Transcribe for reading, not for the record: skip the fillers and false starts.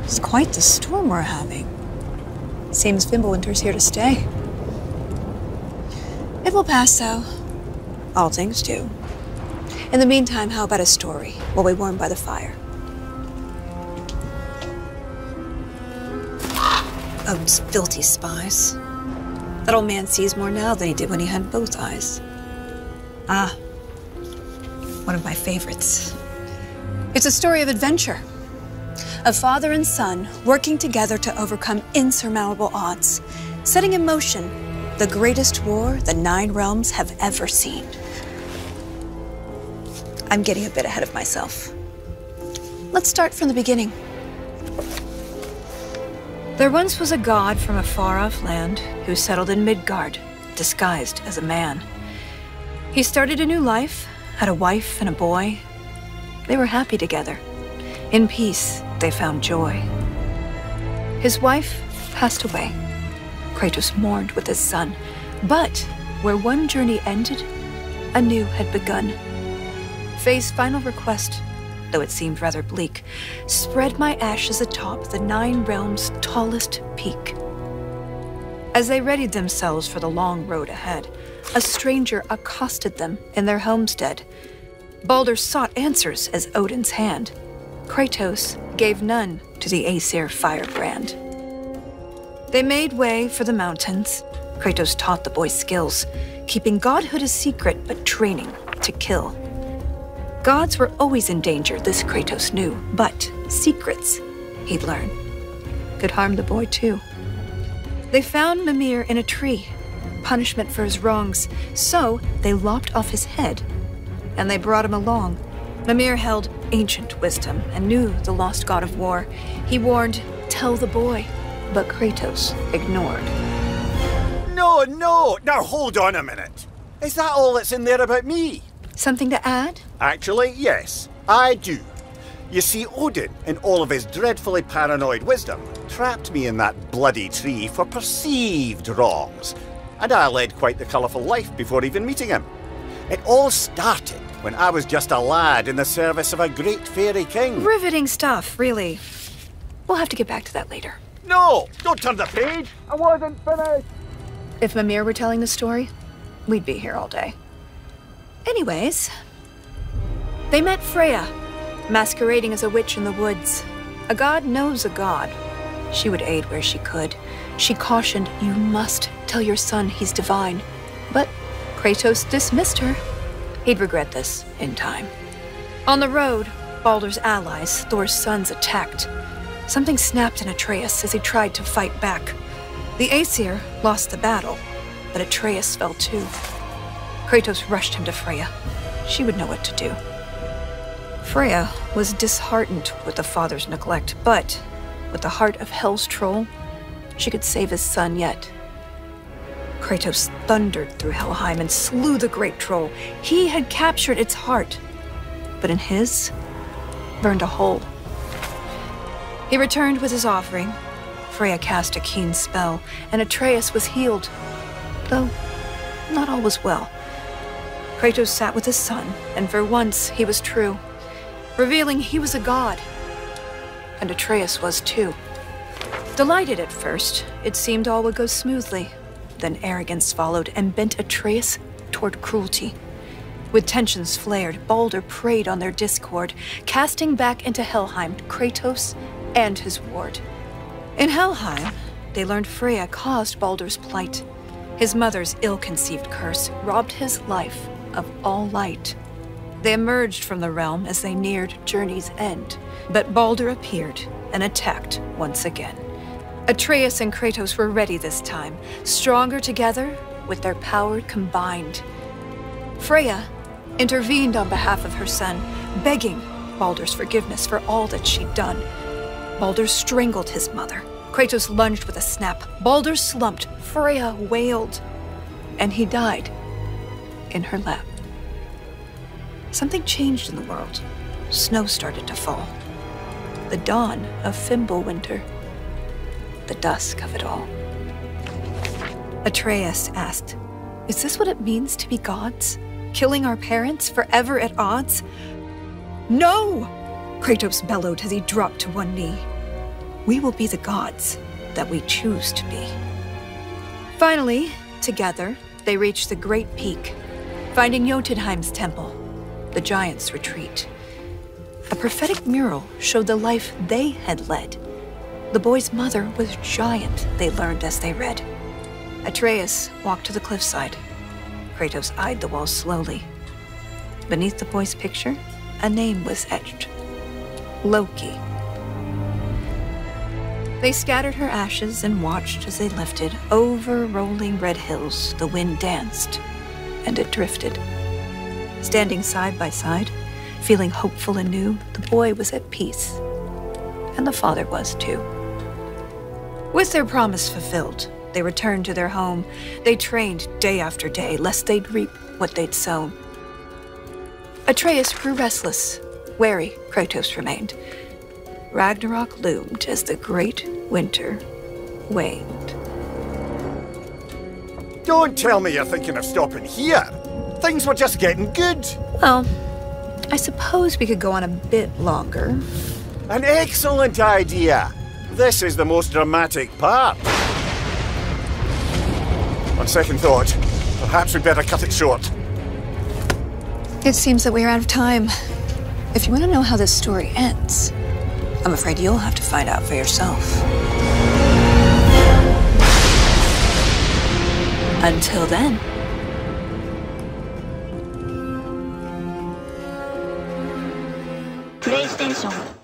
It's quite the storm we're having. Seems Fimbulwinter's here to stay. It will pass, though. All things do. In the meantime, how about a story while we warm by the fire? Odin's filthy spies. That old man sees more now than he did when he had both eyes. Ah, one of my favorites. It's a story of adventure. A father and son working together to overcome insurmountable odds, setting in motion the greatest war the 9 realms have ever seen. I'm getting a bit ahead of myself. Let's start from the beginning. There once was a god from a far-off land who settled in Midgard, disguised as a man. He started a new life, had a wife and a boy. They were happy together. In peace, they found joy. His wife passed away. Kratos mourned with his son, but where one journey ended, a new had begun. Faye's final request, though it seemed rather bleak, spread my ashes atop the 9 realms' tallest peak. As they readied themselves for the long road ahead, a stranger accosted them in their homestead. Baldur sought answers as Odin's hand. Kratos gave none to the Aesir firebrand. They made way for the mountains. Kratos taught the boy skills, keeping godhood a secret but training to kill. Gods were always in danger, this Kratos knew, but secrets, he'd learn, could harm the boy too. They found Mimir in a tree, punishment for his wrongs, so they lopped off his head, and they brought him along. Mimir held ancient wisdom and knew the lost god of war. He warned, "Tell the boy," but Kratos ignored. No, now hold on a minute. Is that all that's in there about me? Something to add? Actually, yes, I do. You see, Odin, in all of his dreadfully paranoid wisdom, trapped me in that bloody tree for perceived wrongs, and I led quite the colourful life before even meeting him. It all started when I was just a lad in the service of a great fairy king. Riveting stuff, really. We'll have to get back to that later. No, don't turn the page. I wasn't finished. If Mimir were telling the story, we'd be here all day. Anyways, they met Freya, masquerading as a witch in the woods. A god knows a god. She would aid where she could. She cautioned, "You must tell your son he's divine." But Kratos dismissed her. He'd regret this in time. On the road, Baldur's allies, Thor's sons, attacked. Something snapped in Atreus as he tried to fight back. The Aesir lost the battle, but Atreus fell too. Kratos rushed him to Freya. She would know what to do. Freya was disheartened with the father's neglect, but with the heart of Hell's troll, she could save his son yet. Kratos thundered through Helheim and slew the great troll. He had captured its heart, but in his, burned a hole. He returned with his offering. Freya cast a keen spell, and Atreus was healed, though not all was well. Kratos sat with his son, and for once he was true, revealing he was a god, and Atreus was too. Delighted at first, it seemed all would go smoothly. Then arrogance followed and bent Atreus toward cruelty. With tensions flared, Baldur preyed on their discord, casting back into Helheim Kratos and his ward. In Helheim, they learned Freya caused Baldur's plight. His mother's ill-conceived curse robbed his life of all light. They emerged from the realm as they neared journey's end, but Baldur appeared and attacked once again. Atreus and Kratos were ready this time, stronger together with their power combined. Freya intervened on behalf of her son, begging Baldur's forgiveness for all that she'd done. Baldur strangled his mother. Kratos lunged with a snap. Baldur slumped. Freya wailed. And he died in her lap. Something changed in the world. Snow started to fall. The dawn of Fimbulwinter. The dusk of it all. Atreus asked, Is this what it means to be gods? Killing our parents forever at odds? No! Kratos bellowed as he dropped to one knee. We will be the gods that we choose to be. Finally, together, they reached the great peak, finding Jotunheim's temple, the giants' retreat. A prophetic mural showed the life they had led. The boy's mother was giant, they learned as they read. Atreus walked to the cliffside. Kratos eyed the walls slowly. Beneath the boy's picture, a name was etched. Loki. They scattered her ashes and watched as they lifted. Over rolling red hills, the wind danced, and it drifted. Standing side by side, feeling hopeful and new, the boy was at peace. And the father was too. With their promise fulfilled, they returned to their home. They trained day after day, lest they'd reap what they'd sown. Atreus grew restless. Wary, Kratos remained. Ragnarok loomed as the great winter waned. Don't tell me you're thinking of stopping here. Things were just getting good. Well, I suppose we could go on a bit longer. An excellent idea. This is the most dramatic part. On second thought, perhaps we'd better cut it short. It seems that we're out of time. If you want to know how this story ends, I'm afraid you'll have to find out for yourself. Until then. PlayStation